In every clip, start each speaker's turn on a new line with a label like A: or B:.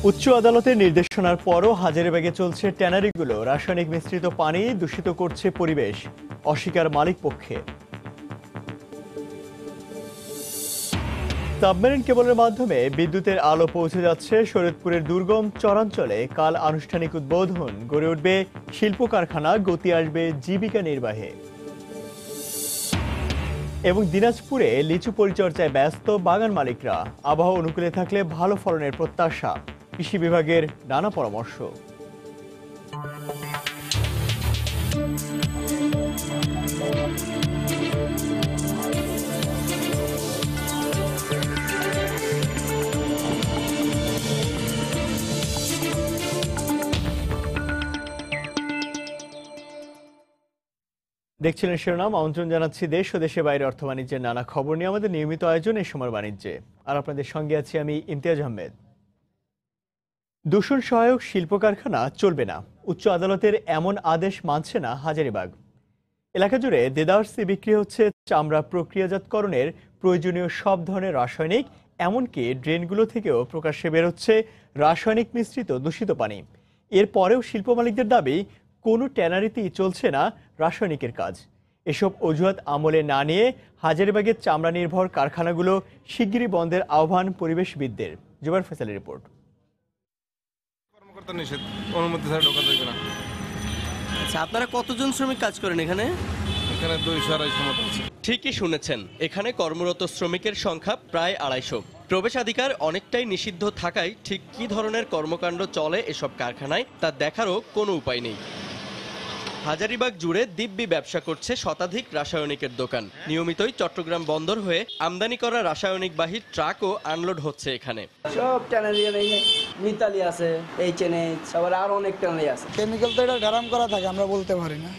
A: উচ্চ আদালতের নির্দেশনার পরও হাজারীবাগে চলছে ট্যানারিগুলো রাসায়নিক মিশ্রিত পানি দূষিত করছে পরিবেশ, অস্বীকার মালিক পক্ষে। সাবমেরিন কেবলের মাধ্যমে বিদ্যুতের আলো পৌঁছে যাচ্ছে শরীয়তপুরের দুর্গম চরাঞ্চলে। কাল আনুষ্ঠানিক উদ্বোধন, গড়ে উঠবে শিল্প কারখানা, গতি আসবে জীবিকা নির্বাহে। এবং দিনাজপুরে লিচু পরিচর্যায় ব্যস্ত বাগান মালিকরা। আবহাওয়া অনুকূলে থাকলে ভালো ফলনের প্রত্যাশা, কৃষি বিভাগের নানা পরামর্শ। দেখছিলেন শিরোনাম। আমন্ত্রণ জানাচ্ছি দেশ ও দেশের বাইরে অর্থ বাণিজ্যের নানা খবর নিয়ে আমাদের নিয়মিত আয়োজন এই সময় বাণিজ্যে। আর আপনাদের সঙ্গে আছি আমি ইমতিয়াজ আহমেদ। দূষণ সহায়ক শিল্প কারখানা চলবে না, উচ্চ আদালতের এমন আদেশ মানছে না হাজারীবাগ এলাকা জুড়ে। দেদারসি বিক্রি হচ্ছে চামড়া প্রক্রিয়াজাতকরণের প্রয়োজনীয় সব ধরনের রাসায়নিক, এমনকি ড্রেনগুলো থেকেও প্রকাশ্যে বেরোচ্ছে রাসায়নিক মিশ্রিত দূষিত পানি। এরপরেও শিল্প মালিকদের দাবি, কোনো ট্যানারিতেই চলছে না রাসায়নিকের কাজ। এসব অজুহাত আমলে না নিয়ে হাজারীবাগের চামড়া নির্ভর কারখানাগুলো শিগগিরই বন্ধের আহ্বান পরিবেশবিদদের। জুবাইর ফয়সালের রিপোর্ট।
B: আচ্ছা, আপনারা কতজন শ্রমিক কাজ করেন এখানে?
C: এখানে 200-250 মতো আছে।
B: ঠিকই শুনেছেন, এখানে কর্মরত শ্রমিকের সংখ্যা প্রায় 250। প্রবেশাধিকার অনেকটাই নিষিদ্ধ থাকায় ঠিক কী ধরনের কর্মকাণ্ড চলে এসব কারখানায় তা দেখারও কোনো উপায় নেই। হাজারীবাগ জুড়ে দিব্যি ব্যবসা করছে শতাধিক রাসায়নিকের দোকান। নিয়মিতই চট্টগ্রাম বন্দর হয়ে আমদানি করা রাসায়নিকবাহী ট্রাকও আনলোড হচ্ছে এখানে।
D: সব ট্যানারি মিতালি আছে, এইচএনএইচ, সবার আরো অনেক ট্যানারি আছে।
E: কেমিক্যাল তো এটা গ্যারাম করা থাকে, আমরা বলতে পারি না,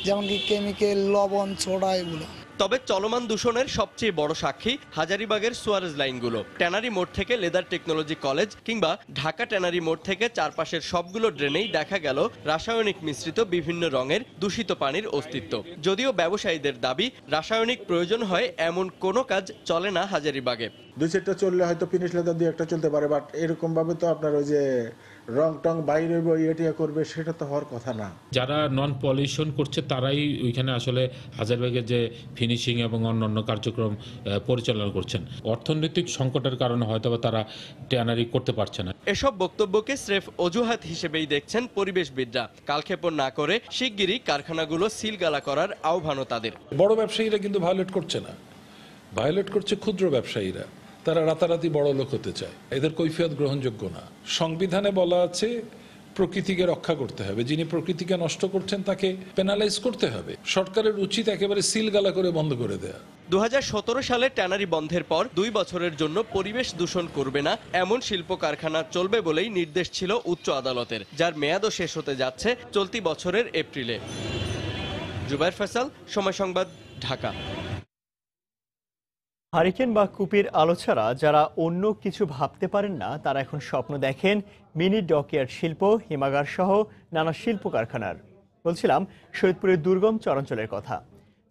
E: যেমন কি কেমিক্যাল, লবণ, সোডা এগুলো।
B: তবে চলমান দূষণের সবচেয়ে বড় সাক্ষী হাজারীবাগের সুয়ারেজ লাইনগুলো। ট্যানারি মোড় থেকে লেদার টেকনোলজি কলেজ কিংবা ঢাকা ট্যানারি মোড় থেকে চারপাশের সবগুলো ড্রেনেই দেখা গেল রাসায়নিক মিশ্রিত বিভিন্ন রঙের দূষিত পানির অস্তিত্ব। যদিও ব্যবসায়ীদের দাবি, রাসায়নিক প্রয়োজন হয় এমন কোনো কাজ চলে না হাজারীবাগে।
F: 2-4টা চললে হয়তো ফিনিশ লেদার দিয়ে একটা চলতে পারে, বাট এরকম ভাবে তো আপনার ওই যে রং টং বাইরে ইয়েটিয়া করবে, সেটা তো হওয়ার কথা না।
G: যারা নন পলিউশন করছে তারাই ওইখানে আসলে হাজারীবাগের যে ফিনিশিং এবং অন্যান্য কার্যক্রম পরিচালনা করছেন। অর্থনৈতিক সংকটের কারণে হয়তো তারা ট্যানারি করতে পারছে না।
B: এসব বক্তব্যকে স্রেফ অজুহাত হিসেবেই দেখছেন পরিবেশবিদরা। কালক্ষেপণ না করে শিগগিরই কারখানাগুলো সিলগালা করার আহ্বানও তাদের।
H: বড় ব্যবসায়ীরা কিন্তু ভায়োলেট করছে না, ভায়োলেট করছে ক্ষুদ্র ব্যবসায়ীরা। তারা রাতারাতি বড় লোক হতে চায়, এদের কৈফিয়ত গ্রহণযোগ্য না। সংবিধানে বলা আছে প্রকৃতিকে রক্ষা করতে হবে, যিনি প্রকৃতিকে নষ্ট করছেন তাকে পেনালাইজ করতে হবে। সরকারের উচিত একেবারে সিলগালা করে বন্ধ করে দেয়া।
B: 2017 সালে ট্যানারি বন্ধের পর 2 বছরের জন্য পরিবেশ দূষণ করবে না এমন শিল্প কারখানা চলবে বলেই নির্দেশ ছিল উচ্চ আদালতের, যার মেয়াদও শেষ হতে যাচ্ছে চলতি বছরের এপ্রিলে। জুবাইর ফয়সাল, সময় সংবাদ, ঢাকা।
A: হারিকেন বা কুপির আলো ছাড়া যারা অন্য কিছু ভাবতে পারেন না, তারা এখন স্বপ্ন দেখেন মিনি ডকইয়ার্ড শিল্প, হিমাগার সহ নানা শিল্প কারখানার। বলছিলাম শরীয়তপুরের দুর্গম চরাঞ্চলের কথা,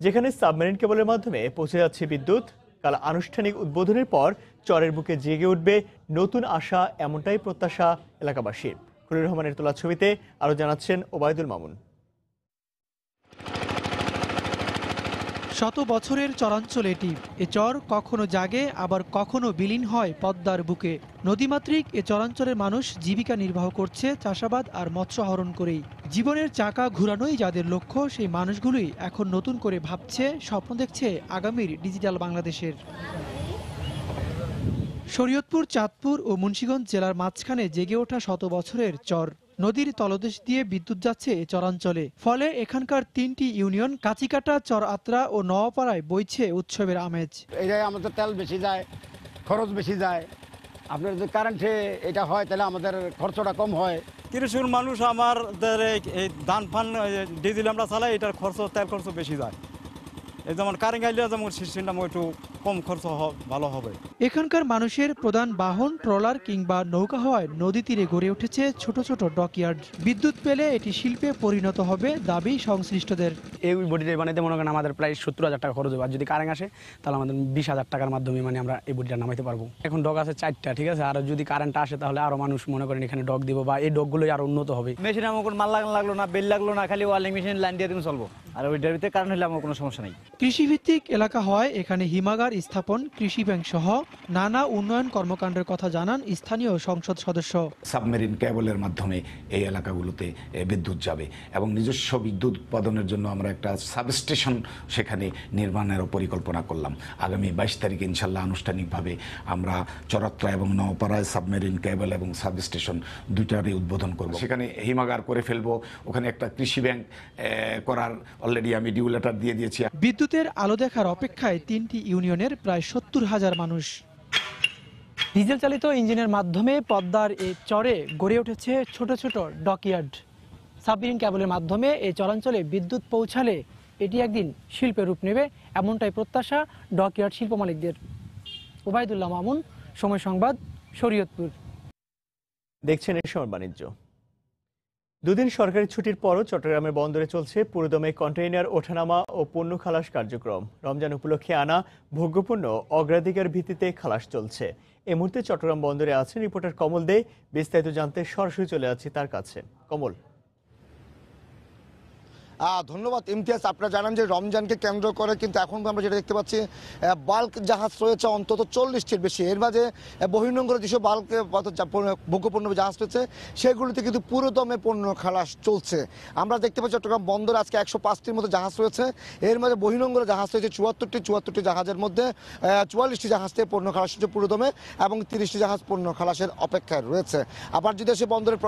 A: যেখানে সাবমেরিন কেবলের মাধ্যমে পৌঁছে যাচ্ছে বিদ্যুৎ। কাল আনুষ্ঠানিক উদ্বোধনের পর চরের বুকে জেগে উঠবে নতুন আশা, এমনটাই প্রত্যাশা এলাকাবাসীর। খলিল রহমানের তোলা ছবিতে আরও জানাচ্ছেন ওবায়দুল মামুন।
I: শত বছরের চরাঞ্চল এটি। এ চর কখনো জাগে, আবার কখনো বিলীন হয় পদ্মার বুকে। নদীমাতৃক এ চরাঞ্চলের মানুষ জীবিকা নির্বাহ করছে চাষাবাদ আর মৎস্য আহরণ করেই। জীবনের চাকা ঘুরানোই যাদের লক্ষ্য, সেই মানুষগুলোই এখন নতুন করে ভাবছে, স্বপ্ন দেখছে আগামীর ডিজিটাল বাংলাদেশের। শরীয়তপুর, চাঁদপুর ও মুন্সিগঞ্জ জেলার মাঝখানে জেগে ওঠা শত বছরের চর। নদীর তলদেশ দিয়ে বিদ্যুৎ যাচ্ছে এ চরাঞ্চলে। ফলে এখানকার 3টি ইউনিয়ন কাচিকাটা, চর আত্রা ও নওয়াপাড়ায় বইছে উৎসবের আমেজ।
J: এটাই আমাদের তেল বেশি যায়, খরচ বেশি যায়। আপনার যদি কারেন্টে এটা হয় তাহলে আমাদের খরচটা কম হয়।
K: কৃষক মানুষ আমাদের এই ধান ফান ডিজেল আমরা চালাই, এটার খরচ তেল খরচ বেশি যায়। এই যেমন কারেন্ট আইলে যেমন সিস্টেমটা একটু কম খরচ ভালো হবে।
I: এখানকার মানুষের প্রধান বাহন ট্রলার কিংবা নৌকা হওয়ায় নদী তীরে গড়ে উঠেছে ছোট ছোট ডকইয়ার্ড। বিদ্যুৎ পেলে এটি শিল্পে পরিণত হবে দাবি সংশ্লিষ্টদের।
D: এই বডিটা বানাইতে মনে করেন আমাদের প্রায় 70,000 টাকা খরচ হবে, আর যদি কারেন্ট আসে তাহলে আমাদের 20,000 টাকার মাধ্যমে মানে আমরা এই বডিটা নামাইতে পারবো। এখন ডক আছে 4টা, ঠিক আছে, আর যদি কারেন্ট আসে তাহলে আরো মানুষ মনে করেন এখানে ডক দিব বা এই ডকগুলোই আরো উন্নত হবে।
K: মেশিন আমার কোনো মাল লাগলো না, বেল লাগলো না, খালি ওয়ালিং মেশিন লাইন দিয়ে দিন চলবো, আর ওইটার ভিতরে কারেন্ট হলে আমার কোনো সমস্যা নেই।
I: কৃষিভিত্তিক এলাকা হওয়ায় এখানে হিমাগার স্থাপন, কৃষি ব্যাংক সহ নানা উন্নয়ন কর্মকাণ্ডের কথা জানান স্থানীয় সংসদ সদস্য।
L: সাবমেরিন কেবলের মাধ্যমে এই এলাকাগুলোতে বিদ্যুৎ যাবে এবং নিজস্ব বিদ্যুৎ উৎপাদনের জন্য আমরা একটা সাবস্টেশন সেখানে নির্মাণের পরিকল্পনা করলাম। আগামী 22 তারিখে ইনশাল্লাহ আনুষ্ঠানিকভাবে আমরা চরত্রা এবং নওপাড়ায় সাবমেরিন কেবল এবং সাবস্টেশন দুইটারই উদ্বোধন করব। সেখানে হিমাগার করে ফেলবো, ওখানে একটা কৃষি ব্যাংক করার অলরেডি আমি ডিউ লেটার দিয়ে দিয়েছি।
I: বিদ্যুতের আলো দেখার অপেক্ষায় 3টি ইউনিয়নের প্রায় 70,000 মানুষ। ডিজেল চালিত ইঞ্জিনের মাধ্যমে পদ্মার এই চরে গড়ে উঠেছে ছোট ছোট ডকইয়ার্ড। সাবমেরিন কেবলের মাধ্যমে এই চরাঞ্চলে বিদ্যুৎ পৌঁছালে এটি একদিন শিল্পে রূপ নেবে, এমনটাই প্রত্যাশা ডকইয়ার্ড শিল্প মালিকদের। ওবায়দুল্লাহ মামুন, সময় সংবাদ, শরীয়তপুর।
A: দেখছেন এই সময় বাণিজ্য। দুদিন সরকারি ছুটির পরও চট্টগ্রামের বন্দরে চলছে পুরোদমে কন্টেইনার ওঠানামা ও পণ্য খালাস কার্যক্রম। রমজান উপলক্ষে আনা ভোগ্যপণ্য অগ্রাধিকার ভিত্তিতে খালাস চলছে। এই মুহূর্তে চট্টগ্রাম বন্দরে আছেন রিপোর্টার কমল দে। বিস্তারিত জানতে সরাসরি চলে যাচ্ছি তার কাছে। কমল।
M: ধন্যবাদ ইমতিয়াজ। আপনারা জানেন যে রমজানকে কেন্দ্র করে কিন্তু এখন আমরা যেটা দেখতে পাচ্ছি বাল্ক জাহাজ রয়েছে অন্তত 40টির বেশি। এর মাঝে বহির্নোঙরে যেসব বাল্ক ভোগ্যপণ্য জাহাজ রয়েছে সেগুলিতে কিন্তু পুরোদমে পণ্য খালাস চলছে। আমরা দেখতে পাচ্ছি চট্টগ্রাম বন্দরে আজকে 105টির মতো জাহাজ রয়েছে। এর মাঝে বহির্নোঙরে জাহাজ রয়েছে 74টি জাহাজের মধ্যে 44টি জাহাজ থেকে পণ্য খালাস হচ্ছে পুরোদমে এবং 30টি জাহাজ পণ্য খালাসের অপেক্ষায় রয়েছে। আবার যদি সে বন্দরের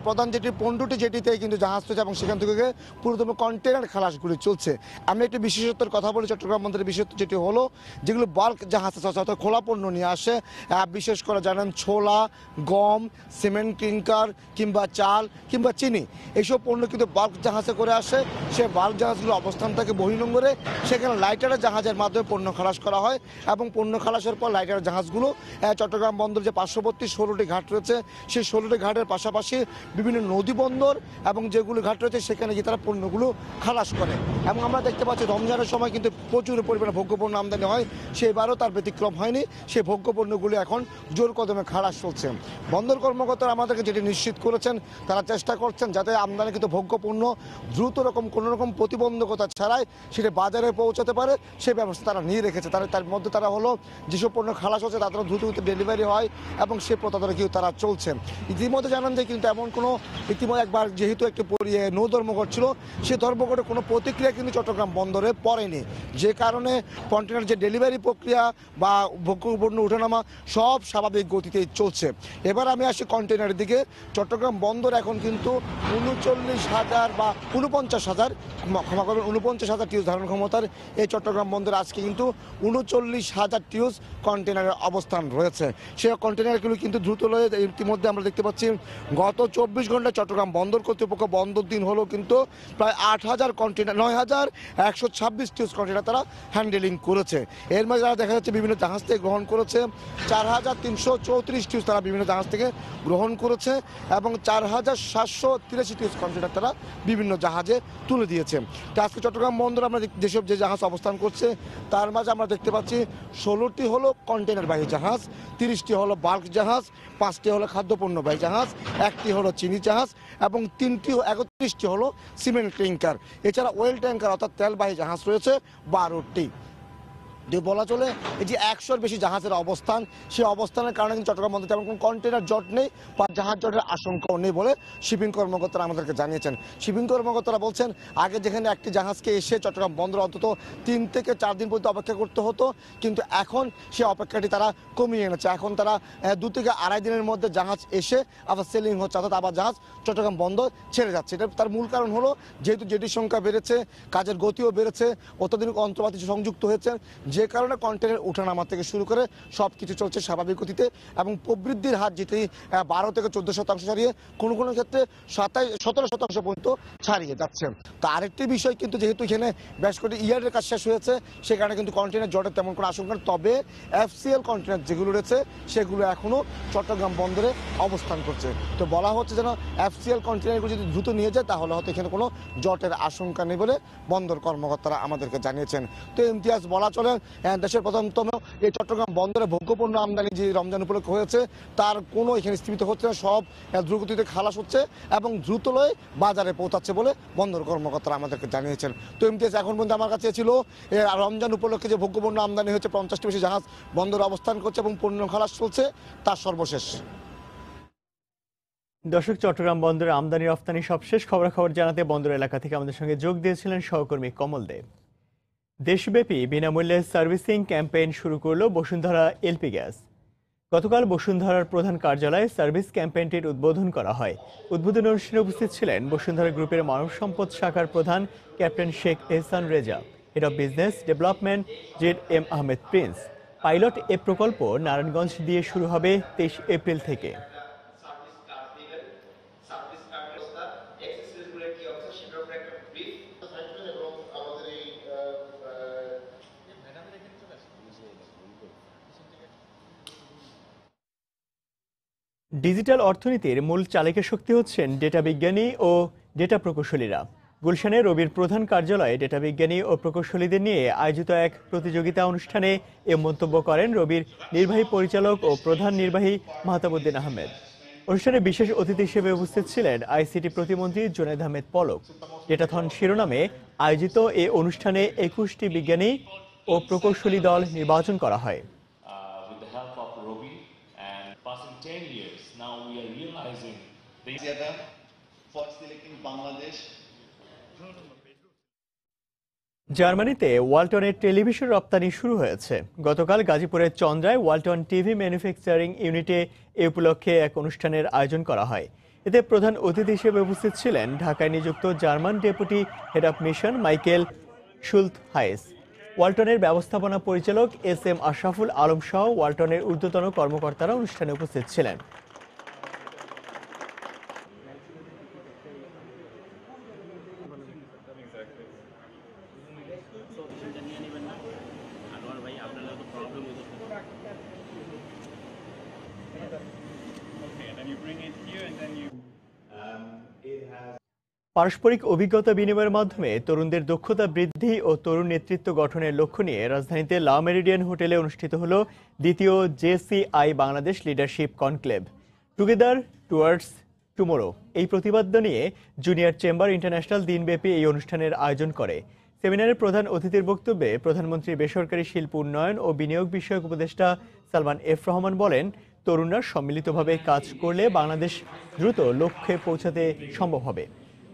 M: প্রধান জেটির 15টি জেটিতে কিন্তু জাহাজ রয়েছে এবং সেখান থেকে পুরোদমে কন্টেনার খালাসগুলি চলছে। আমি একটি বিশেষত্বের কথা বলি চট্টগ্রাম বন্দরের বিশেষত্ব যেটি হলো যেগুলো বাল্ক জাহাজ আছে অর্থাৎ খোলা পণ্য নিয়ে আসে, বিশেষ করে জানেন ছোলা, গম, সিমেন্ট ক্লিংকার কিংবা চাল কিংবা চিনি, এইসব পণ্য কিন্তু বাল্ক জাহাজে করে আসে। সে বাল্ক জাহাজগুলো অবস্থান থাকে বহির্নোঙরে, সেখানে লাইটারের জাহাজের মাধ্যমে পণ্য খালাস করা হয় এবং পণ্য খালাসের পর লাইটারের জাহাজগুলো চট্টগ্রাম বন্দর যে পার্শ্ববর্তী 16টি ঘাট রয়েছে সেই 16টি ঘাটের পাশাপাশি বিভিন্ন নদী বন্দর এবং যেগুলো ঘাট রয়েছে সেখানে গিয়ে তারা পণ্যগুলো খালাস করে। এবং আমরা দেখতে পাচ্ছি রমজানের সময় কিন্তু প্রচুর পরিমাণে ভোগ্যপণ্য আমদানি হয়, সেবারও তার ব্যতিক্রম হয়নি। সেই ভোগ্যপণ্যগুলি এখন জোর কদমে খালাস চলছে। বন্দর কর্মকর্তারা আমাদেরকে যেটি নিশ্চিত করেছেন, তারা চেষ্টা করছেন যাতে আমদানিকৃত ভোগ্যপণ্য দ্রুত কোনো রকম প্রতিবন্ধকতা ছাড়াই সেটা বাজারে পৌঁছাতে পারে সেই ব্যবস্থা তারা নিয়ে রেখেছে। তার মধ্যে তারা হলো যেসব পণ্য খালাস হচ্ছে তাদের দ্রুত ডেলিভারি হয় এবং সে প্রতারণা কিন্তু তারা চলছে। ইতিমধ্যে জানান যে কিন্তু এমন কোনো ইতিমধ্যে একবার যেহেতু একটি নৌ ধর্মঘট ছিল, সে ধর্মঘটে কোনো প্রতিক্রিয়া কিন্তু চট্টগ্রাম বন্দরে পড়েনি, যে কারণে কন্টেনার যে ডেলিভারি প্রক্রিয়া বা ভোগ্যপণ্য ওঠানামা সব স্বাভাবিক গতিতেই চলছে। এবার আমি আসি কন্টেনারের দিকে। চট্টগ্রাম বন্দর এখন কিন্তু 39,000 বা 49,000 ক্ষমা করবেন 49,000 টিউজ ধারণ ক্ষমতার এই চট্টগ্রাম বন্দর আজকে কিন্তু 39,000 টিউজ কন্টেনারের অবস্থান রয়েছে। সেই কন্টেনারগুলো কিন্তু দ্রুত ইতিমধ্যে আমরা দেখতে পাচ্ছি গত 24 ঘন্টায় চট্টগ্রাম বন্দর কর্তৃপক্ষ বন্দর দিন হলো কিন্তু প্রায় 8,000 কন্টেনার 9,126 টিউজ কন্টেনার তারা হ্যান্ডেলিং করেছে। এর মাঝে তারা দেখা যাচ্ছে বিভিন্ন জাহাজ থেকে গ্রহণ করেছে 4,334 টিউজ তারা বিভিন্ন জাহাজ থেকে গ্রহণ করেছে এবং 4,783 টিউজ কন্টেনার তারা বিভিন্ন জাহাজে তুলে দিয়েছে। তো আজকে চট্টগ্রাম বন্দর আমরা যেসব যে জাহাজ অবস্থান করছে তার মাঝে আমরা দেখতে পাচ্ছি 16টি হলো কন্টেনারবাহী জাহাজ, 30টি হলো বাল্ক জাহাজ, 5টি হলো খাদ্যপণ্যবাহী জাহাজ, 1টি হলো চিনি জাহাজ এবং 31টি হলো সিমেন্ট ট্যাঙ্কার। এছাড়া ওয়েল ট্যাঙ্কার অর্থাৎ তেলবাহী জাহাজ রয়েছে 12টি। বলা চলে এই যে 100-র বেশি জাহাজের অবস্থান, সেই অবস্থানের কারণে কিন্তু চট্টগ্রাম বন্দরে তেমন কোনো কন্টেনার জট নেই বা জাহাজ জটের আশঙ্কাও নেই বলে শিপিং কর্মকর্তারা আমাদেরকে জানিয়েছেন। শিপিং কর্মকর্তারা বলছেন আগে যেখানে একটি জাহাজকে এসে চট্টগ্রাম বন্দর অন্তত 3 থেকে 4 দিন পর্যন্ত অপেক্ষা করতে হতো, কিন্তু এখন সেই অপেক্ষাটি তারা কমিয়ে এনেছে। এখন তারা 2 থেকে আড়াই দিনের মধ্যে জাহাজ এসে আবার সেলিং হচ্ছে, অর্থাৎ আবার জাহাজ চট্টগ্রাম বন্দর ছেড়ে যাচ্ছে। এটা তার মূল কারণ হলো যেহেতু জেটির সংখ্যা বেড়েছে, কাজের গতিও বেড়েছে, অত্যাধুনিক যন্ত্রপাতি সংযুক্ত হয়েছে, যে যে কারণে কন্টেনার ওঠানামা থেকে শুরু করে সব কিছু চলছে স্বাভাবিক গতিতে এবং প্রবৃদ্ধির হার যেটি 12 থেকে 14% ছাড়িয়ে কোনো কোনো ক্ষেত্রে 17% পর্যন্ত ছাড়িয়ে যাচ্ছে। তো আরেকটি বিষয় কিন্তু যেহেতু এখানে বেশ কয়েকটি ইয়ার্ডের কাজ শেষ হয়েছে সে কারণে কিন্তু কন্টেনার জটের তেমন কোনো আশঙ্কা নেই। তবে FCL কন্টেনার যেগুলো রয়েছে সেগুলো এখনও চট্টগ্রাম বন্দরে অবস্থান করছে। তো বলা হচ্ছে যেন FCL কন্টেনারগুলো যদি দ্রুত নিয়ে যায় তাহলে হয়তো এখানে কোনো জটের আশঙ্কা নেই বলে বন্দর কর্মকর্তারা আমাদেরকে জানিয়েছেন। তো ইমতিয়াজ বলা চলে দেশের প্রধানতম এই চট্টগ্রাম বন্দরে ভোগ্যপণ্য আমদানি যে রমজান উপলক্ষে হয়েছে তার কোনো এখানে স্থিমিত হচ্ছে না, সব দ্রুতগতিতে খালাস হচ্ছে এবং দ্রুত লয়ে বাজারে পৌঁছাচ্ছে বলে বন্দর কর্মকর্তারা আমাদেরকে জানিয়েছেন। তো ইমতিয়াজ এখন পর্যন্ত আমার কাছে ছিল রমজান উপলক্ষে যে ভোগ্যপণ্য আমদানি হয়েছে 50টি বেশি জাহাজ বন্দরে অবস্থান করছে এবং পণ্য খালাস চলছে তার সর্বশেষ।
A: দর্শক, চট্টগ্রাম বন্দরে আমদানি রফতানি সবশেষ খবরাখবর জানাতে বন্দর এলাকা থেকে আমাদের সঙ্গে যোগ দিয়েছিলেন সহকর্মী কমল দেব। দেশব্যাপী বিনামূল্যে সার্ভিসিং ক্যাম্পেইন শুরু করল বসুন্ধরা এলপি গ্যাস। গতকাল বসুন্ধরার প্রধান কার্যালয়ে সার্ভিস ক্যাম্পেইনটির উদ্বোধন করা হয়। উদ্বোধন অনুষ্ঠানে উপস্থিত ছিলেন বসুন্ধরা গ্রুপের মানব সম্পদ শাখার প্রধান captain Sheikh Ehsan Reza, head of business development ZM Ahmed Prince. Pilot এ প্রকল্প নারায়ণগঞ্জ দিয়ে শুরু হবে 23 এপ্রিল থেকে। ডিজিটাল অর্থনীতির মূল চালিকা শক্তি হচ্ছেন ডেটা বিজ্ঞানী ও ডেটা প্রকৌশলীরা। গুলশানে রবির প্রধান কার্যালয়ে ডেটা বিজ্ঞানী ও প্রকৌশলীদের নিয়ে আয়োজিত এক প্রতিযোগিতা অনুষ্ঠানে এ মন্তব্য করেন রবির নির্বাহী পরিচালক ও প্রধান নির্বাহী মাহতাবউদ্দিন আহমেদ। অনুষ্ঠানে বিশেষ অতিথি হিসেবে উপস্থিত ছিলেন আইসিটি প্রতিমন্ত্রী জুনায়েদ আহমেদ পলক। ডেটাথন শিরোনামে আয়োজিত এ অনুষ্ঠানে 21টি বিজ্ঞানী ও প্রকৌশলী দল নির্বাচন করা হয়। জার্মানিতে ওয়ালটনের টেলিভিশন রপ্তানি শুরু হয়েছে। গতকাল গাজীপুরের চন্দ্রায় ওয়ালটন টিভি ম্যানুফ্যাকচারিং ইউনিটে এ উপলক্ষে এক অনুষ্ঠানের আয়োজন করা হয়। এতে প্রধান অতিথি হিসেবে উপস্থিত ছিলেন ঢাকায় নিযুক্ত German deputy head of mission Michael শুলথ-হাইস। ওয়ালটনের ব্যবস্থাপনা পরিচালক SM আশরাফুল আলম সহ ওয়ালটনের ঊর্ধ্বতন কর্মকর্তারা অনুষ্ঠানে উপস্থিত ছিলেন। পারস্পরিক অভিজ্ঞতা বিনিময়ের মাধ্যমে তরুণদের দক্ষতা বৃদ্ধি ও তরুণ নেতৃত্ব গঠনের লক্ষ্য নিয়ে রাজধানীতে লা মেরিডিয়ান হোটেলে অনুষ্ঠিত হলো দ্বিতীয় JCI Bangladesh leadership conclave together towards tomorrow. এই প্রতিপাদ্য নিয়ে জুনিয়র চেম্বার ইন্টারন্যাশনাল দিনব্যাপী এই অনুষ্ঠানের আয়োজন করে। সেমিনারের প্রধান অতিথির বক্তব্যে প্রধানমন্ত্রী বেসরকারি শিল্প উন্নয়ন ও বিনিয়োগ বিষয়ক উপদেষ্টা সালমান F রহমান বলেন, তরুণরা সম্মিলিতভাবে কাজ করলে বাংলাদেশ দ্রুত লক্ষ্যে পৌঁছাতে সম্ভব হবে।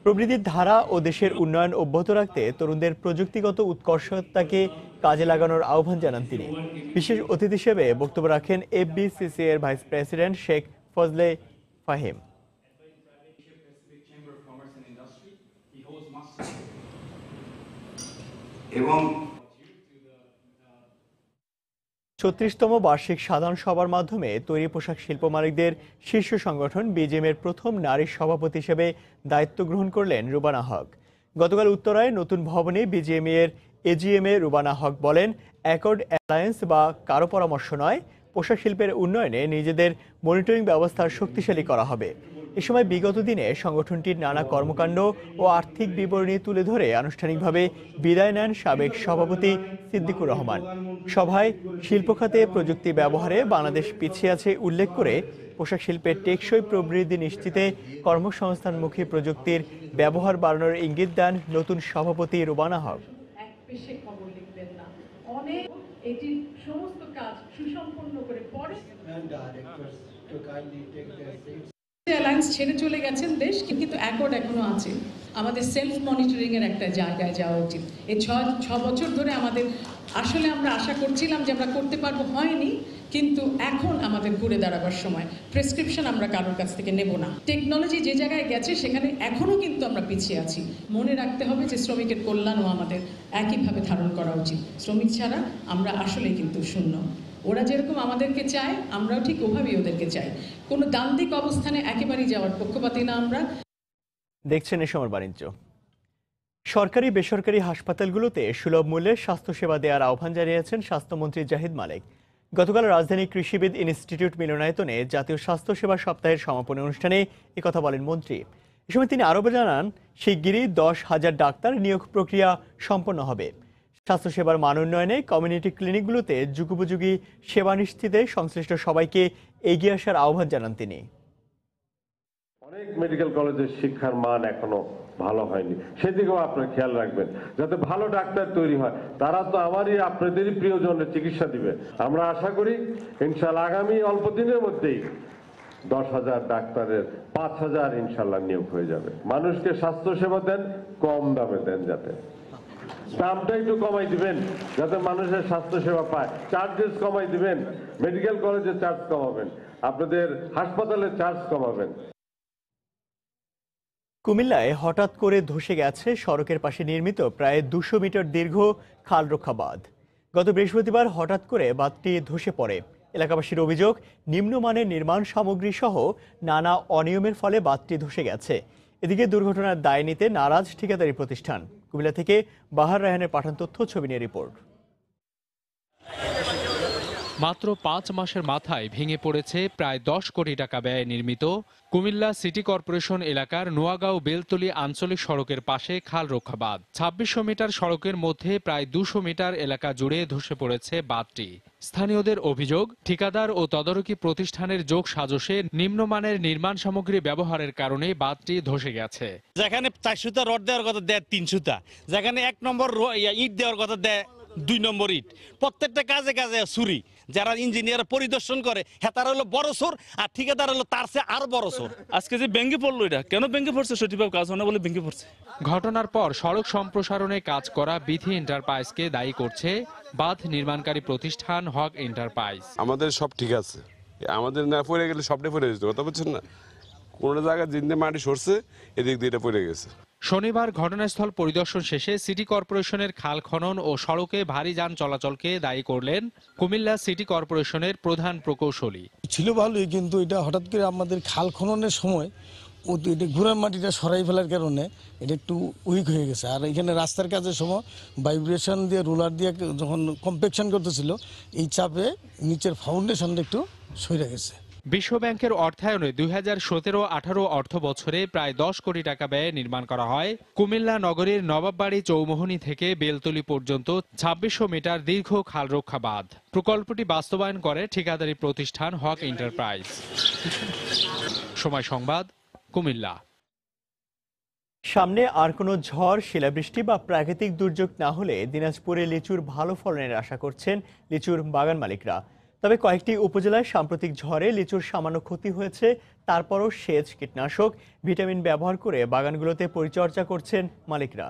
A: প্রবৃদ্ধির ধারা ও দেশের উন্নয়ন অব্যাহত রাখতে তরুণদের প্রযুক্তিগত উৎকর্ষতাকে কাজে লাগানোর আহ্বান জানান তিনি। বিশেষ অতিথি হিসেবে বক্তব্য রাখেন FBCCI এর ভাইস প্রেসিডেন্ট শেখ ফজলে ফাহিম। এবং 36তম বার্ষিক সাধারণ সভার মাধ্যমে তৈরি পোশাক শিল্প মালিকদের শীর্ষ সংগঠন BGM এর প্রথম নারী সভাপতি হিসেবে দায়িত্ব গ্রহণ করলেন রুবানা হক। গতকাল উত্তরায় নতুন ভবনে BGM এর AGM এ রুবানা হক বলেন, অ্যাকর্ড অ্যালায়েন্স বা কারো পরামর্শ নয়, পোশাক শিল্পের উন্নয়নে নিজেদের মনিটরিং ব্যবস্থা শক্তিশালী করা হবে। এ সময় বিগত দিনে সংগঠনটির নানা কর্মকাণ্ড ও আর্থিক বিবরণী তুলে ধরে আনুষ্ঠানিকভাবে বিদায় নেন সাবেক সভাপতি সিদ্দিকুর রহমান। সভায় শিল্প খাতে প্রযুক্তি ব্যবহারে বাংলাদেশ পিছিয়ে আছে উল্লেখ করে পোশাক শিল্পের টেকসই প্রবৃদ্ধি নিশ্চিতে কর্মসংস্থানমুখী প্রযুক্তির ব্যবহার বাড়ানোর ইঙ্গিত দেন নতুন সভাপতি রুবানা হক।
N: অ্যালায়েন্স ছেড়ে চলে গেছেন দেশ, কিন্তু অ্যাকর্ড এখনো আছে। আমাদের সেলফ মনিটরিং এর একটা জায়গায় যাওয়া উচিত। এই 6 বছর ধরে আমাদের আসলে আমরা আশা করছিলাম যে আমরা করতে পারবো, হয়নি, কিন্তু এখন আমাদের ঘুরে দাঁড়াবার সময়। প্রেসক্রিপশন আমরা কারোর কাছ থেকে নেব না। টেকনোলজি যে জায়গায় গেছে সেখানে এখনও কিন্তু আমরা পিছিয়ে আছি। মনে রাখতে হবে যে শ্রমিকের কল্যাণও আমাদের একইভাবে ধারণ করা উচিত। শ্রমিক ছাড়া আমরা আসলেই কিন্তু শূন্য। ওরা যেরকম আমাদেরকে চায়, আমরাও ঠিক ওভাবেই ওদেরকে চাই। কোনো দ্বান্দ্বিক অবস্থানে একেবারেই যাওয়ার পক্ষপাতী না আমরা।
A: দেখছেন এ সময় বাণিজ্য। সরকারি বেসরকারি হাসপাতালগুলোতে সুলভ মূল্যে স্বাস্থ্যসেবা দেওয়ার আহ্বান জানিয়েছেন স্বাস্থ্যমন্ত্রী জাহিদ মালেক। গতকাল রাজধানী কৃষিবিদ ইনস্টিটিউট মিলনায়তনে জাতীয় স্বাস্থ্যসেবা সপ্তাহের সমাপনী অনুষ্ঠানে একথা বলেন মন্ত্রী। এ সময় তিনি আরও জানান, শিগগিরই 10,000 ডাক্তার নিয়োগ প্রক্রিয়া সম্পন্ন হবে। স্বাস্থ্যসেবার মান উন্নয়নে কমিউনিটি ক্লিনিকগুলোতে যুগোপযোগী সেবা নিশ্চিতে সংশ্লিষ্ট সবাইকে এগিয়ে আসার আহ্বান জানান তিনি।
O: অনেক মেডিকেল কলেজের শিক্ষার মান এখনো ভালো হয়নি, সেদিকেও আপনারা খেয়াল রাখবেন যাতে ভালো ডাক্তার তৈরি হয়। তারা তো আমারই আপনাদেরই প্রিয়জনের চিকিৎসা দিবে। আমরা আশা করি ইনশাআল্লাহ আগামী অল্প দিনের মধ্যেই 10,000 ডাক্তারের 5,000 ইনশাআল্লাহ নিয়োগ হয়ে যাবে। মানুষকে স্বাস্থ্যসেবা দেন, কম দামে দেন, যাতে দামটা একটু কমাই দিবেন যাতে মানুষের স্বাস্থ্যসেবা পায়। চার্জেস কমাই দিবেন, মেডিকেল কলেজের চার্জ কমাবেন, আপনাদের হাসপাতালের চার্জ কমাবেন।
A: কুমিল্লায় হঠাৎ করে ধসে গেছে সড়কের পাশে নির্মিত প্রায় 200 মিটার দীর্ঘ খালরক্ষা বাঁধ। গত বৃহস্পতিবার হঠাৎ করে বাঁধটি ধসে পড়ে। এলাকাবাসীর অভিযোগ, নিম্নমানের নির্মাণ সামগ্রী সহ নানা অনিয়মের ফলে বাঁধটি ধসে গেছে। এদিকে দুর্ঘটনার দায় নিতে নারাজ ঠিকাদারি প্রতিষ্ঠান। কুমিল্লা থেকে বাহার রায়হানের পাঠান তথ্য, ছবি নিয়ে রিপোর্ট।
P: মাত্র 5 মাসের মাথায় ভেঙে পড়েছে প্রায় 10 কোটি টাকা ব্যয়ে নির্মিত কুমিল্লা সিটি কর্পোরেশন এলাকার নোয়াগাঁও বেলতলী আঞ্চলিক সড়কের পাশে খাল রক্ষা বাঁধ। 2600 মিটার সড়কের মধ্যে প্রায় 200 মিটার এলাকা জুড়ে ধসে পড়েছে বাঁধটি। স্থানীয়দের অভিযোগ, ঠিকাদার ও তদারকি প্রতিষ্ঠানের যোগ সাজশে নিম্নমানের নির্মাণ সামগ্রী ব্যবহারের কারণে বাঁধটি ধসে গেছে।
Q: যেখানে 400টা রড দেওয়ার কথা দেয় 300টা, যেখানে 1 নম্বর ইট দেওয়ার কথা দেয় 2 নম্বর ইট। প্রত্যেকটা কাজে কাজে চুরি। যারা ইঞ্জিনিয়ার পরিদর্শন করে তারা হলো বড় চোর, আর ঠিকাদার হলো তার চেয়ে আরো বড় চোর।
R: আজকে যে ভেঙে পড়লো, এটা কেন ভেঙে পড়ছে সঠিকভাবে কাজ হয় না বলে ভেঙে পড়ছে।
P: ঘটনার পর সড়ক সম্প্রসারণে কাজ করা বিথি এন্টারপ্রাইজকে দায়ী করছে বাঁধ নির্মাণকারী প্রতিষ্ঠান হক এন্টারপ্রাইজ।
S: আমাদের সব ঠিক আছে, আমাদের না পড়ে গেলে সবটাই পড়ে যেত, কথা বলছেন না? কোন জায়গায় জিন্দে মাটি সরছে, এদিক দিয়ে এটা পড়ে গেছে।
P: শনিবার ঘটনাস্থল পরিদর্শন শেষে সিটি কর্পোরেশনের খাল খনন ও সড়কে ভারী যান চলাচলকে দায়ী করলেন কুমিল্লা সিটি কর্পোরেশনের প্রধান প্রকৌশলী।
T: ছিল ভালোই, কিন্তু এটা হঠাৎ করে আমাদের খাল খননের সময় এটা ঘোড়ার মাটিটা সরাই ফেলার কারণে এটা একটু উইক হয়ে গেছে। আর এখানে রাস্তার কাজের সময় ভাইব্রেশন দিয়ে রোলার দিয়ে যখন কম্প্যাকশন করতেছিল, এই চাপে নিচের ফাউন্ডেশনটা একটু সরে গেছে।
P: বিশ্ব ব্যাংকের অর্থায়নে 2017-18 অর্থ বছরে প্রায় 10 কোটি টাকা ব্যয়ে নির্মাণ করা হয় কুমিল্লা নগরীর নবাববাড়ি চৌমোহনী থেকে বেলতলী পর্যন্ত 2600 মিটার দীর্ঘ খালরক্ষা বাঁধ। প্রকল্পটি বাস্তবায়ন করে ঠিকাদারি প্রতিষ্ঠান হক এন্টারপ্রাইজ। সময় সংবাদ, কুমিল্লা।
A: সামনে আর কোনো ঝড়, শিলাবৃষ্টি বা প্রাকৃতিক দুর্যোগ না হলে দিনাজপুরে লিচুর ভালো ফলনের আশা করছেন লিচুর বাগান মালিকরা। তবে কয়েকটি উপজেলায় সাম্প্রতিক ঝড়ে লিচুর সামান্য ক্ষতি হয়েছে। তারপরও সেচ, কীটনাশক, ভিটামিন ব্যবহার করে বাগানগুলোতে পরিচর্যা করছেন মালিকরা।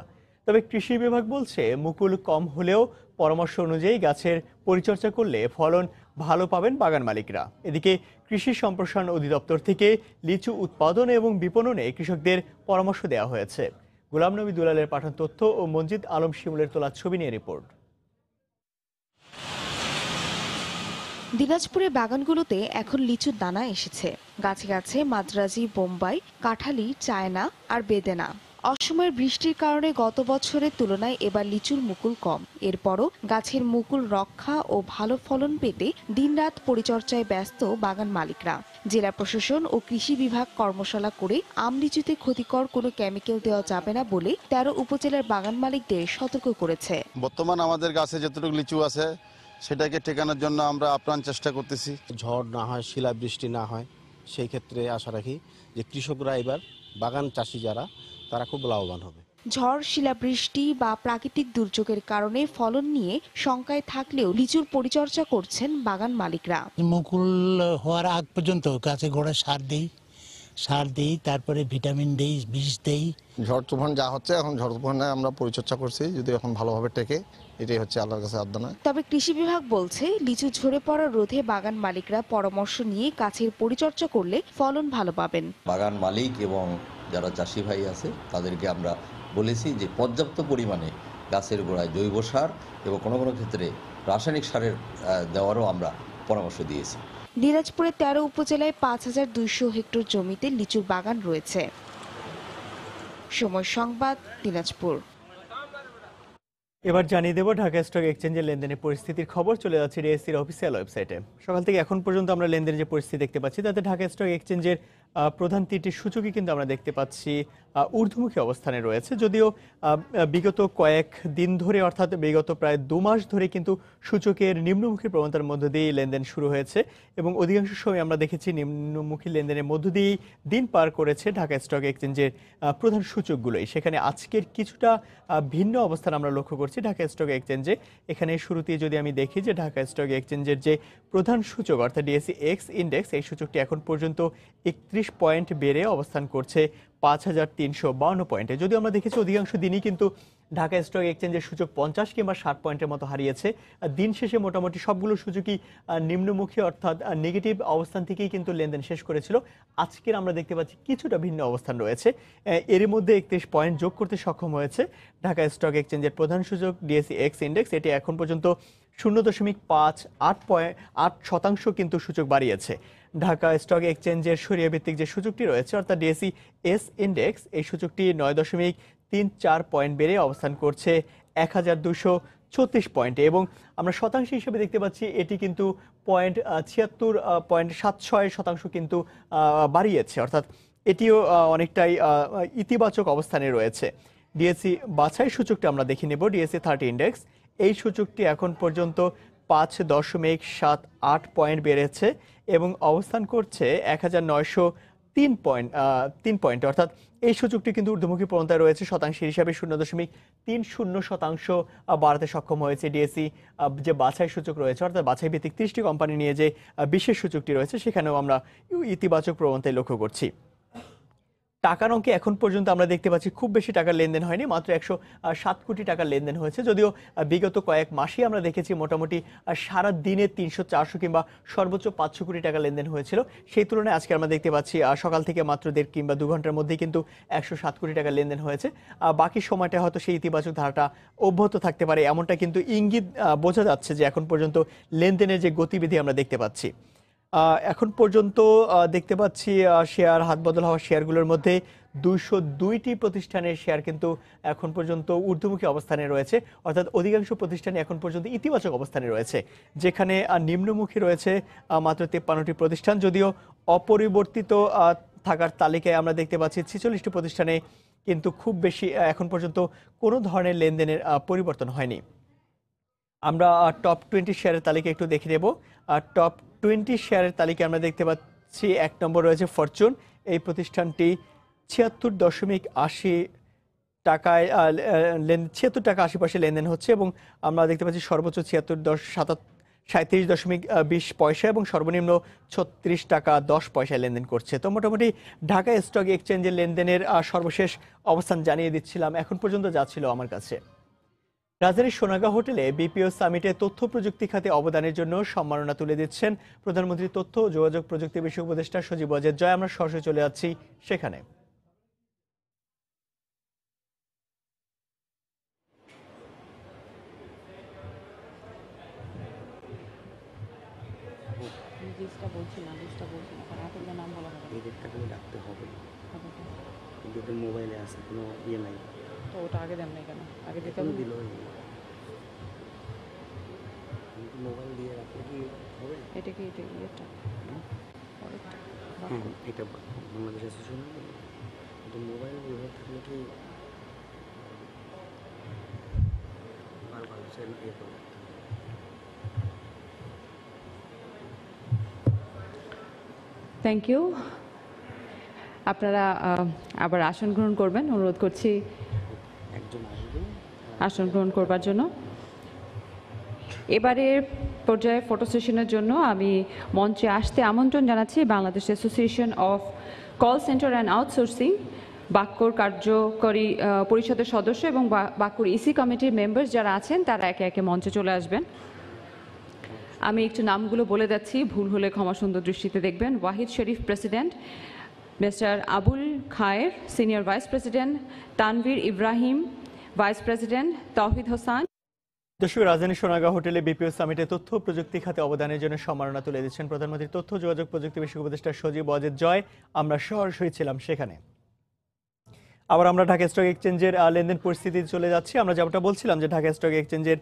A: তবে কৃষি বিভাগ বলছে, মুকুল কম হলেও পরামর্শ অনুযায়ী গাছের পরিচর্যা করলে ফলন ভালো পাবেন বাগান মালিকরা। এদিকে কৃষি সম্প্রসারণ অধিদপ্তর থেকে লিচু উৎপাদন এবং বিপণনে কৃষকদের পরামর্শ দেওয়া হয়েছে। গোলাম নবী দুলালের পাঠান তথ্য ও মঞ্জিদ আলম শিমুলের তোলা ছবি নিয়ে রিপোর্ট।
U: দিনাজপুরে বাগানগুলোতে এখন লিচুর দানা এসেছে। গাছে গাছে মাদ্রাজি, বোম্বাই, কাঁঠালি, চায়না আর বেদেনা। অসময়ের বৃষ্টির কারণে গত বছরের তুলনায় এবার লিচুর মুকুল কম। এরপরও গাছের মুকুল রক্ষা ও ভালো ফলন পেতে দিনরাত পরিচর্যায় ব্যস্ত বাগান মালিকরা। জেলা প্রশাসন ও কৃষি বিভাগ কর্মশালা করে আম লিচুতে ক্ষতিকর কোনো কেমিক্যাল দেওয়া যাবে না বলে 13 উপজেলার বাগান মালিকদের সতর্ক করেছে।
V: বর্তমান আমাদের গাছে যতটুকু লিচু আছে সেটাকে ঠেকানোর জন্য আমরা আপ্রাণ চেষ্টা করতেছি।
W: ঝড় না হয়, শিলাবৃষ্টি না হয়, সেই ক্ষেত্রে আশা রাখি যে কৃষকরা এবার বাগান চাষি যারা তারা খুব লাভবান হবে।
U: ঝড়, শিলাবৃষ্টি বা প্রাকৃতিক দুর্যোগের কারণে ফলন নিয়ে শঙ্কায় থাকলেও লিচুর পরিচর্যা করছেন বাগান মালিকরা।
X: মুকুল হওয়ার আগ পর্যন্ত গাছে গোড়ায় সার দিই,
C: সার দিই, তারপরে ভিটামিন দেই, বিষ দেই।
E: ঝড় তুফান যা হচ্ছে, এখন ঝড় তুফানে আমরা পরিচর্যা করছি, যদি এখন ভালোভাবে টেকে, এটাই হচ্ছে আল্লাহর কাছে আরাধনা।
U: তবে কৃষি বিভাগ বলছে লিচু ঝরে পড়া রোধে বাগান মালিকরা পরামর্শ নিয়ে গাছের পরিচর্যা করলে ফলন ভালো পাবেন।
F: বাগান মালিক এবং যারা চাষি ভাই আছে তাদেরকে আমরা বলেছি যে পর্যাপ্ত পরিমাণে গাছের গোড়ায় জৈব সার এবং কোনো কোনো ক্ষেত্রে রাসায়নিক সারের দেওয়ারও আমরা পরামর্শ দিয়েছি।
U: দিনাজপুরের 13 উপজেলায় 5200 হেক্টর জমিতে লিচুর বাগান রয়েছে। সময় সংবাদ, দিনাজপুর।
A: এবার জানিয়ে দেব ঢাকা স্টক এক্সচেঞ্জের লেনদেনের পরিস্থিতির খবর। চলে যাচ্ছে ডিএসসির অফিসিয়াল ওয়েবসাইটে। সকাল থেকে এখন পর্যন্ত আমরা লেনদেনের যে পরিস্থিতি দেখতে পাচ্ছি তাতে ঢাকা স্টক এক্সচেঞ্জের প্রধান 3টি সূচকই কিন্তু আমরা দেখতে পাচ্ছি ঊর্ধ্বমুখী অবস্থানে রয়েছে। যদিও বিগত কয়েক দিন ধরে, অর্থাৎ বিগত প্রায় 2 মাস ধরে কিন্তু সূচকের নিম্নমুখী প্রবণতার মধ্য দিয়ে লেনদেন শুরু হয়েছে এবং অধিকাংশ সময় আমরা দেখেছি নিম্নমুখী লেনদেনের মধ্য দিয়েই দিন পার করেছে ঢাকা স্টক এক্সচেঞ্জের প্রধান সূচকগুলোই। সেখানে আজকের কিছুটা ভিন্ন অবস্থান আমরা লক্ষ্য করছি ঢাকা স্টক এক্সচেঞ্জে। এখানে শুরুতেই যদি আমি দেখি যে ঢাকা স্টক এক্সচেঞ্জের যে প্রধান সূচক অর্থাৎ ডিএসসি এক্স ইন্ডেক্স, এই সূচকটি এখন পর্যন্ত 31 পয়েন্ট বেড়ে অবস্থান করছে 5352 পয়েন্টে। যদিও আমরা দেখেছি অধিকাংশ দিনই কিন্তু ঢাকা স্টক এক্সচেঞ্জের সূচক 50 কিংবা 60 পয়েন্টের মতো হারিয়েছে। দিন শেষে মোটামুটি সবগুলো সূচকই নিম্নমুখী অর্থাৎ নেগেটিভ অবস্থান থেকেই কিন্তু লেনদেন শেষ করেছিল। আজকের আমরা দেখতে পাচ্ছি কিছুটা ভিন্ন অবস্থান রয়েছে। এর মধ্যে 31 পয়েন্ট যোগ করতে সক্ষম হয়েছে ঢাকা স্টক এক্সচেঞ্জের প্রধান সূচক ডিএসসি এক্স ইন্ডেক্স। এটি এখন পর্যন্ত 0.58% কিন্তু সূচক বাড়িয়েছে। ঢাকা স্টক এক্সচেঞ্জের সরিয়া ভিত্তিক যে সূচকটি রয়েছে অর্থাৎ ডিএসসি এস ইন্ডেক্স, এই সূচকটি 9.34 পয়েন্ট বেড়ে অবস্থান করছে 1236 পয়েন্টে এবং আমরা শতাংশ হিসেবে দেখতে পাচ্ছি এটি কিন্তু 76.76% কিন্তু বাড়িয়েছে, অর্থাৎ এটিও অনেকটাই ইতিবাচক অবস্থানে রয়েছে। ডিএসসি বাছাই সূচকটি আমরা দেখে নেব। ডিএসসি 30 ইন্ডেক্স, এই সূচকটি এখন পর্যন্ত 5.78 পয়েন্ট বেড়েছে এবং অবস্থান করছে 1903 পয়েন্ট, অর্থাৎ এই সূচকটি কিন্তু ঊর্ধ্বমুখী প্রবণতায় রয়েছে। শতাংশের হিসাবে 0.30% বাড়াতে সক্ষম হয়েছে ডিএসসি যে বাছাই সূচক রয়েছে, অর্থাৎ বাছাই ভিত্তিক 30টি কোম্পানি নিয়ে যে বিশেষ সূচকটি রয়েছে সেখানেও আমরা ইতিবাচক প্রবণতায় লক্ষ্য করছি। টাকার অঙ্কে এখন পর্যন্ত আমরা দেখতে পাচ্ছি খুব বেশি টাকার লেনদেন হয়নি, মাত্র 107 কোটি টাকার লেনদেন হয়েছে। যদিও বিগত কয়েক মাসেই আমরা দেখেছি মোটামুটি সারা দিনে 300-400 কিংবা সর্বোচ্চ 500 কোটি টাকা লেনদেন হয়েছিল। সেই তুলনায় আজকে আমরা দেখতে পাচ্ছি সকাল থেকে মাত্র 1.5 কিংবা 2 ঘন্টার মধ্যেই কিন্তু 107 কোটি টাকা লেনদেন হয়েছে। বাকি সময়টা হয়তো সেই ইতিবাচক ধারাটা অব্যাহত থাকতে পারে, এমনটা কিন্তু ইঙ্গিত বোঝা যাচ্ছে যে এখন পর্যন্ত লেনদেনের যে গতিবিধি আমরা দেখতে পাচ্ছি। এখন পর্যন্ত দেখতে পাচ্ছি শেয়ার হাত বদল হওয়া শেয়ারগুলোর মধ্যে 202টি প্রতিষ্ঠানের শেয়ার কিন্তু এখন পর্যন্ত ঊর্ধ্বমুখী অবস্থানে রয়েছে, অর্থাৎ অধিকাংশ প্রতিষ্ঠানে এখন পর্যন্ত ইতিবাচক অবস্থানে রয়েছে। যেখানে নিম্নমুখী রয়েছে মাত্র 53টি প্রতিষ্ঠান। যদিও অপরিবর্তিত থাকার তালিকায় আমরা দেখতে পাচ্ছি 46টি প্রতিষ্ঠানে কিন্তু খুব বেশি এখন পর্যন্ত কোনো ধরনের লেনদেনের পরিবর্তন হয়নি। আমরা টপ 20 শেয়ারের তালিকা একটু দেখে নেব। টপ 20 শেয়ারের তালিকায় আমরা দেখতে পাচ্ছি 1 নম্বর রয়েছে ফরচুন। এই প্রতিষ্ঠানটি 76.80 টাকায় 76 টাকা 80 পয়সা লেনদেন হচ্ছে এবং আমরা দেখতে পাচ্ছি সর্বোচ্চ 37.20 পয়সা এবং সর্বনিম্ন 36 টাকা 10 পয়সায় লেনদেন করছে। তো মোটামুটি ঢাকা স্টক এক্সচেঞ্জের লেনদেনের সর্বশেষ অবস্থান জানিয়ে দিচ্ছিলাম, এখন পর্যন্ত যা ছিল আমার কাছে। রাজধানীর সোনাগাঁ হোটেলে বিপিও সামিটে তথ্য প্রযুক্তি খাতে অবদানের জন্য সম্মাননা তুলে দিচ্ছেন প্রধানমন্ত্রী তথ্য ও যোগাযোগ প্রযুক্তি বিষয়ক উপদেষ্টা সজীব ওয়াজেদ জয়। আমরা সরাসরি চলে যাচ্ছি সেখানে।
X: মোবাইলে আছে কোনো ইয়ে নাই,
Y: তো ওটা আগে দেন নাই কেন? আগে দিতে
X: দিল মোবাইল দিয়ে রাখলে কি হবে?
Y: এটা কি এটা ইয়েটা
X: এটা বাংলাদেশ অ্যাসোসিয়েশন, কিন্তু মোবাইল ব্যবহার থাকলে কি বারবার ইয়ে করবে।
Z: Thank you. আপনারা আবার আসন গ্রহণ করবেন, অনুরোধ করছি আসন গ্রহণ করবার জন্য। এবারে পর্যায়ে ফটো সেশনের জন্য আমি মঞ্চে আসতে আমন্ত্রণ জানাচ্ছি Bangladesh association of call centre and outsourcing, বাক্যর কার্যকরী পরিষদের সদস্য এবং বাক্যর ইসি কমিটির মেম্বার্স যারা আছেন তারা একে একে মঞ্চে চলে আসবেন। আমি একটু নামগুলো বলে যাচ্ছি, ভুল হলে ক্ষমা সুন্দর দৃষ্টিতে দেখবেন। Wahid Sharif president, mister Abul Khayer senior vice president, Tanvir Ibrahim vice president, Touhid Hossain.
A: দর্শক, রাজধানী সোনাগাঁও হোটেলে বিপিও সামিটে তথ্য প্রযুক্তি খাতে অবদানের জন্য সম্মাননা তুলে দিচ্ছেন প্রধানমন্ত্রীর তথ্য যোগাযোগ প্রযুক্তি বিষয়ক উপদেষ্টা সজীব ওয়াজেদ জয়। আমরা সরাসরি ছিলাম সেখানে। আবার আমরা ঢাকা স্টক এক্সচেঞ্জের লেনদেন পরিস্থিতি চলে যাচ্ছি। আমরা যেমনটা বলছিলাম যে ঢাকা স্টক এক্সচেঞ্জের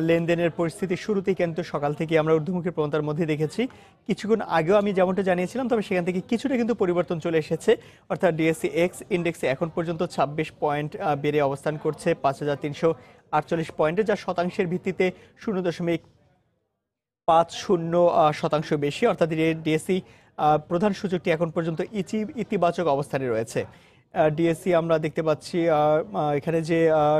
A: লেনদেনের পরিস্থিতি শুরুতেই কিন্তু সকাল থেকে আমরা ঊর্ধ্বমুখী প্রবণতার মধ্যে দেখেছি। কিছুক্ষণ আগেও আমি যেমনটা জানিয়েছিলাম, তবে সেখান থেকে কিছুটা কিন্তু পরিবর্তন চলে এসেছে। অর্থাৎ ডিএসসি এক্স ইন্ডেক্সে এখন পর্যন্ত 26 পয়েন্ট বেড়ে অবস্থান করছে 5348 পয়েন্টে, যা শতাংশের ভিত্তিতে 0.50% বেশি। অর্থাৎ ডিএসসি প্রধান সূচকটি এখন পর্যন্ত ইতিবাচক অবস্থানে রয়েছে। ডিএসসি আমরা দেখতে পাচ্ছি এখানে যে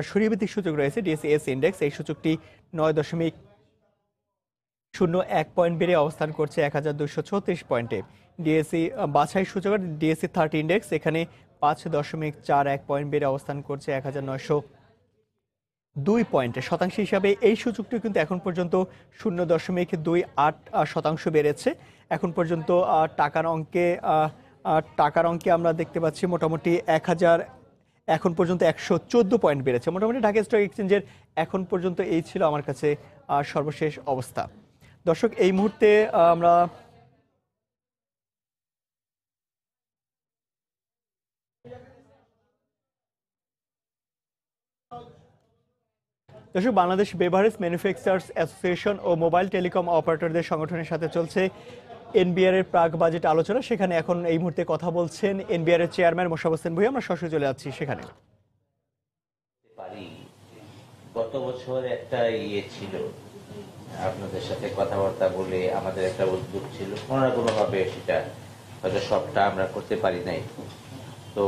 A: সূচীভিত্তিক সূচক রয়েছে ডিএসসি এস ইন্ডেক্স, এই সূচকটি 9.01 পয়েন্ট বেড়ে অবস্থান করছে 1236 পয়েন্টে। ডিএসসি বাছাই সূচক ডিএসসি 30 ইন্ডেক্স এখানে 5.41 পয়েন্ট বেড়ে অবস্থান করছে 1902 পয়েন্টে। শতাংশ হিসাবে এই সূচকটি কিন্তু এখন পর্যন্ত 0.28% বেড়েছে। এখন পর্যন্ত টাকার অঙ্কে আমরা দেখতে পাচ্ছি মোটামুটি 1000 এখন পর্যন্ত 114 পয়েন্ট বেড়েছে। মোটামুটি ঢাকা স্টক এক্সচেঞ্জের এখন পর্যন্ত এই ছিল আমার কাছে সর্বশেষ অবস্থা। দর্শক, এই মুহূর্তে আমরা বাংলাদেশ বেভারেজ ম্যানুফ্যাকচারার্স অ্যাসোসিয়েশন ও মোবাইল টেলিকম অপারেটরদের সংগঠনের সাথে চলছে এনবিআর এর প্রাক বাজেট আলোচনা। সেখানে এখন এই মুহূর্তে কথা বলছেন এনবিআর এর চেয়ারম্যান মোশাররফ হোসেন ভূঁইয়া। আমরা সরাসরি চলে যাচ্ছি সেখানে।
B: গত বছর একটা ছিল, আপনাদের সাথে কথাবার্তা বলে আমাদের একটা উদ্যোগ ছিল, কোনো না কোনোভাবে সেটা হয়তো সবটা আমরা করতে পারি নাই। তো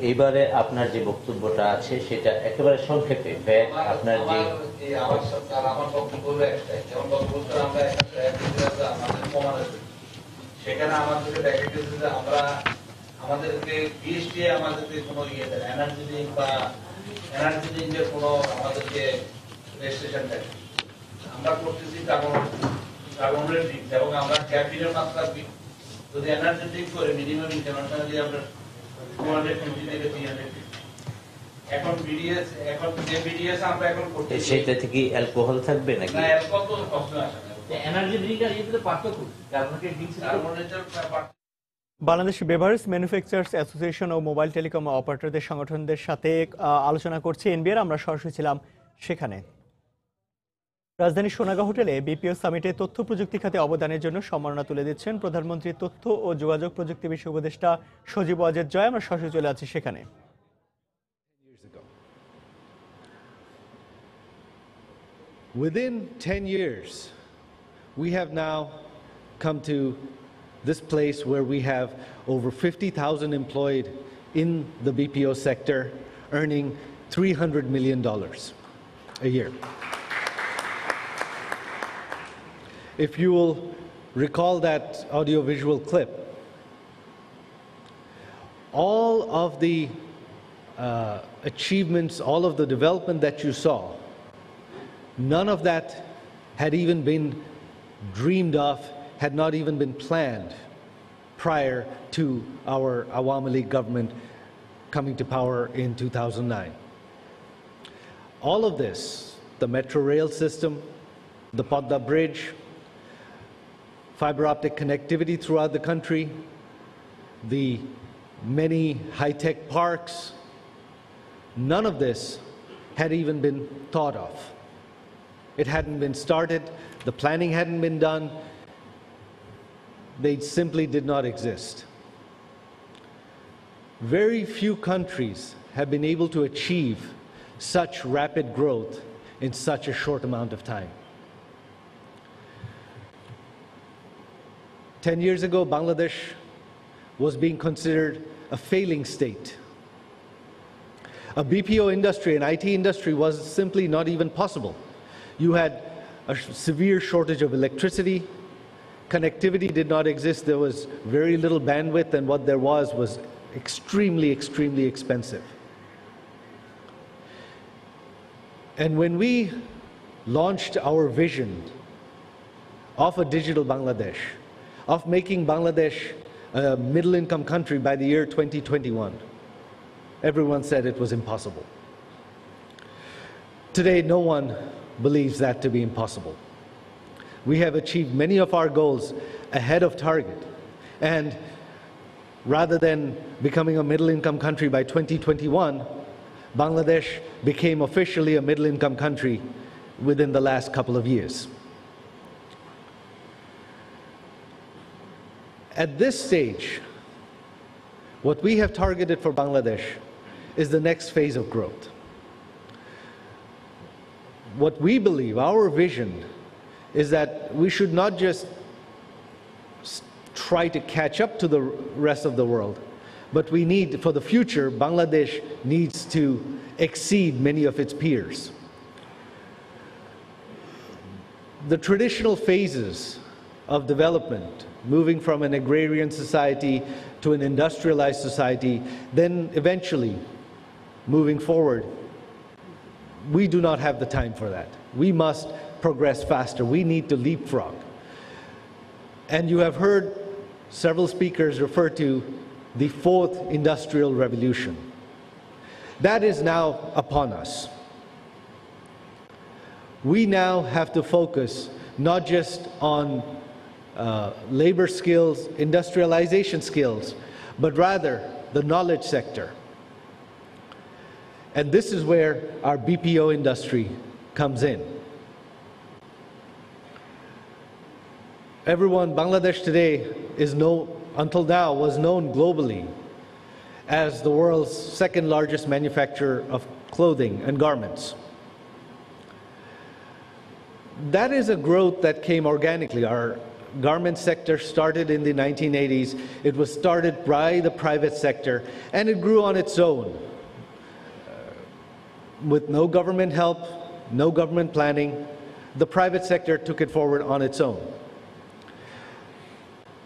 B: এইবারে আপনার যে বক্তব্যটা আছে সেটা একেবারে সংক্ষেপে আপনার যে
D: সেখানে আমাদেরকে দেখা গেছে যে আমাদেরকে বিএসটি আমাদেরকে কোনো এনার্জি বা এনার্জি যে কোনো আমাদেরকে রেজিস্ট্রেশন দেয়। আমরা করতেছি কার্বনের দিক এবং আমরা ক্যাপিটাল মাত্রা যদি এনার্জি দিক করে মিনিমাম ইন্টারন্যাশনালি আমরা 250 থেকে 300। এখন বিডিএস যে বিডিএস আমরা এখন করতে
B: সেটা থেকে অ্যালকোহল থাকবে নাকি?
D: না, অ্যালকোহল তো প্রশ্ন আসে না। এনার্জি ড্রিঙ্ক আর এতে পার্থক্য
A: বাংলাদেশ বেভারেজ ম্যানুফ্যাকচারার্স অ্যাসোসিয়েশন ও মোবাইল টেলিকম অপারেটরদের সংগঠনদের সাথে আলোচনা করছে এনবিআর। আমরা সরাসরি ছিলাম সেখানে। রাজধানী সোনাগাঁও হোটেলে বিপিও সামিটে তথ্য প্রযুক্তি খাতে অবদানের জন্য সম্মাননা তুলে দিচ্ছেন প্রধানমন্ত্রী তথ্য ও যোগাযোগ প্রযুক্তি বিষয়ক উপদেষ্টা সজীব ওয়াজেদ জয়। আমরা সরাসরি চলে যাচ্ছি সেখানে।
G: Within 10 years, we have now come to this place where we have over 50,000 employed in the BPO sector, earning $300 million a year. If you will recall that audiovisual clip, all of the achievements, all of the development that you saw, none of that had even been dreamed of, had not even been planned prior to our Awami League government coming to power in 2009. All of this, the metro rail system, the Padda Bridge, fiber optic connectivity throughout the country, the many high-tech parks, none of this had even been thought of. It hadn't been started, the planning hadn't been done, they simply did not exist. Very few countries have been able to achieve such rapid growth in such a short amount of time. 10 years ago, Bangladesh was being considered a failing state. A BPO industry, an IT industry, was simply not even possible. You had a severe shortage of electricity. Connectivity did not exist. There was very little bandwidth, and what there was extremely, extremely expensive. And when we launched our vision of a digital Bangladesh, of making Bangladesh a middle-income country by the year 2021, everyone said it was impossible. Today, no one believes that to be impossible. We have achieved many of our goals ahead of target, and rather than becoming a middle-income country by 2021, Bangladesh became officially a middle-income country within the last couple of years. At this stage, what we have targeted for Bangladesh is the next phase of growth. What we believe, our vision, is that we should not just try to catch up to the rest of the world, but we need, for the future, Bangladesh needs to exceed many of its peers. The traditional phases of development, moving from an agrarian society to an industrialized society, then eventually moving forward, we do not have the time for that. We must progress faster. We need to leapfrog. And you have heard several speakers refer to the fourth industrial revolution. That is now upon us. We now have to focus not just on labor skills, industrialization skills, but rather the knowledge sector. And this is where our BPO industry comes in. Everyone, Bangladesh today until now was known globally as the world's second largest manufacturer of clothing and garments. That is a growth that came organically. Our garment sector started in the 1980s. It was started by the private sector, and it grew on its own. With no government help, no government planning, the private sector took it forward on its own.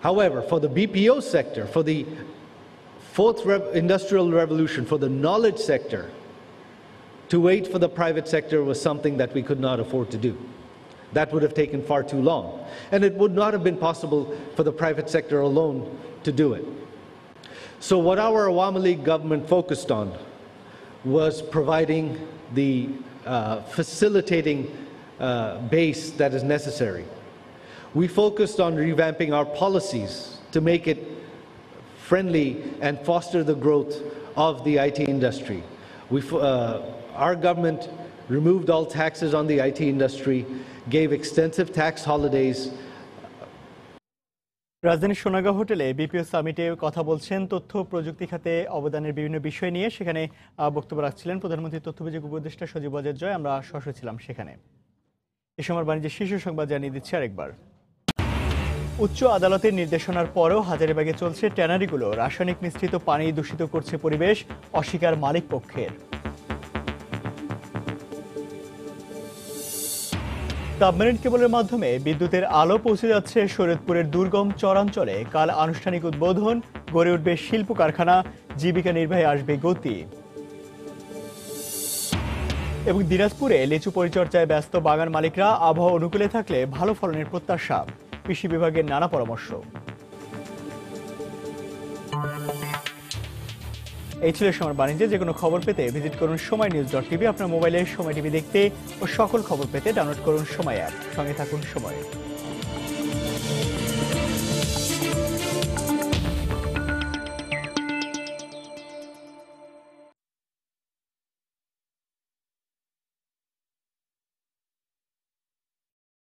G: However, for the BPO sector, for the fourth industrial revolution, for the knowledge sector, to wait for the private sector was something that we could not afford to do. That would have taken far too long, and it would not have been possible for the private sector alone to do it. So what our Awami League government focused on was providing the facilitating base that is necessary. We focused on revamping our policies to make it friendly and foster the growth of the IT industry. Our government removed all taxes on the IT industry, gave extensive tax holidays.
A: রাজধানীর সোনাগাঁও হোটেলে BPO সামিটে কথা বলছেন তথ্য প্রযুক্তি খাতে অবদানের বিভিন্ন বিষয় নিয়ে। সেখানে বক্তব্য রাখছিলেন প্রধানমন্ত্রীর তথ্য প্রযুক্তি উপদেষ্টা সজীব ওয়াজেদ জয়। আমরা সরাসরি ছিলাম সেখানে। এই সময় বাণিজ্যের শীর্ষ সংবাদ জানিয়ে দিচ্ছি আরেকবার। উচ্চ আদালতের নির্দেশনার পরেও হাজারীবাগে চলছে ট্যানারিগুলো। রাসায়নিক মিশ্রিত পানি দূষিত করছে পরিবেশ, অস্বীকার মালিক পক্ষের। সাবমেরিন কেবলের মাধ্যমে বিদ্যুতের আলো পৌঁছে যাচ্ছে শরীয়তপুরের দুর্গম চরাঞ্চলে। কাল আনুষ্ঠানিক উদ্বোধন, গড়ে উঠবে শিল্প কারখানা, জীবিকা নির্বাহে আসবে গতি। এবং দিনাজপুরে লিচু পরিচর্যায় ব্যস্ত বাগান মালিকরা। আবহাওয়া অনুকূলে থাকলে ভালো ফলনের প্রত্যাশা। কৃষি বিভাগের নানা পরামর্শ। এই ছিল সময় বাণিজ্যে। যে কোনো খবর পেতে ভিজিট করুন সময়নিউজ.টিভি। আপনার মোবাইলে সময় টিভি দেখতে ও সকল খবর পেতে ডাউনলোড করুন সময় অ্যাপ। সঙ্গে থাকুন সময়।